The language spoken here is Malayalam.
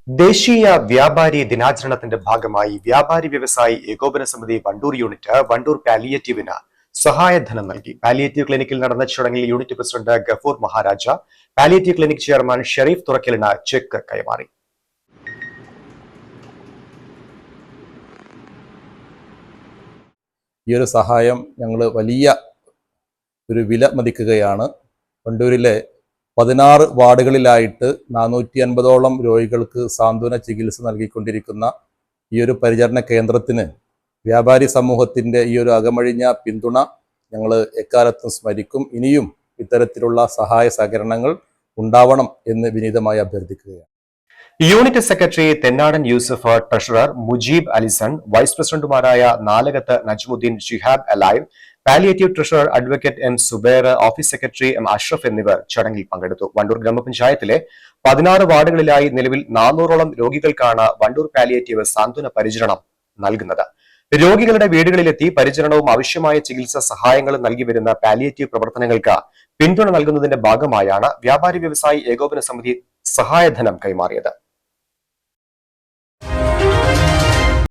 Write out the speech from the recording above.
ദേശീയ വ്യാപാരി ദിനാചരണത്തിന്റെ ഭാഗമായി വ്യാപാരി വ്യവസായി ഏകോപന സമിതി വണ്ടൂർ യൂണിറ്റ് വണ്ടൂർ പാലിയേറ്റീവിന് സഹായധനം നൽകി. പാലിയേറ്റീവ് ക്ലിനിക്കിൽ നടന്ന ചടങ്ങിൽ unit president Gafoor Maharaja, palliative clinic chairman Sharif തുറക്കലിന് ചെക്ക് കൈമാറി. ഈ ഒരു സഹായം ഞങ്ങൾ വലിയ ഒരു വില മതിക്കുകയാണ്. വണ്ടൂരിലെ 16 വാർഡുകളിലായിട്ട് 450ഓളം രോഗികൾക്ക് സാന്ത്വന ചികിത്സ നൽകിക്കൊണ്ടിരിക്കുന്ന ഈ ഒരു പരിചരണ കേന്ദ്രത്തിന് വ്യാപാരി സമൂഹത്തിൻ്റെ ഈ ഒരു അകമഴിഞ്ഞ പിന്തുണ ഞങ്ങൾ എക്കാലത്തും സ്മരിക്കും. ഇനിയും ഇത്തരത്തിലുള്ള സഹായ സഹകരണങ്ങൾ ഉണ്ടാവണം എന്ന് വിനീതമായി അഭ്യർത്ഥിക്കുകയാണ്. Unit secretary Thennadan Yusuf, treasurer Mujeeb Alison, vice പ്രസിഡന്റുമാരായ നാലകത്ത് നജ്മുദ്ദീൻ, ഷിഹാബ് അലൈവ്, palliative treasurer advocate M Zubair, office secretary M Ashraf എന്നിവർ ചടങ്ങിൽ പങ്കെടുത്തു. വണ്ടൂർ ഗ്രാമപഞ്ചായത്തിലെ 16 വാർഡുകളിലായി നിലവിൽ 400ഓളം രോഗികൾക്കാണ് വണ്ടൂർ പാലിയേറ്റീവ് സാന്ത്വന പരിചരണം നൽകുന്നത്. രോഗികളുടെ വീടുകളിലെത്തി പരിചരണവും ആവശ്യമായ ചികിത്സാ സഹായങ്ങളും നൽകി വരുന്ന പാലിയേറ്റീവ് പ്രവർത്തനങ്ങൾക്ക് പിന്തുണ നൽകുന്നതിന്റെ ഭാഗമായാണ് വ്യാപാരി വ്യവസായി ഏകോപന സമിതി സഹായധനം കൈമാറിയത്.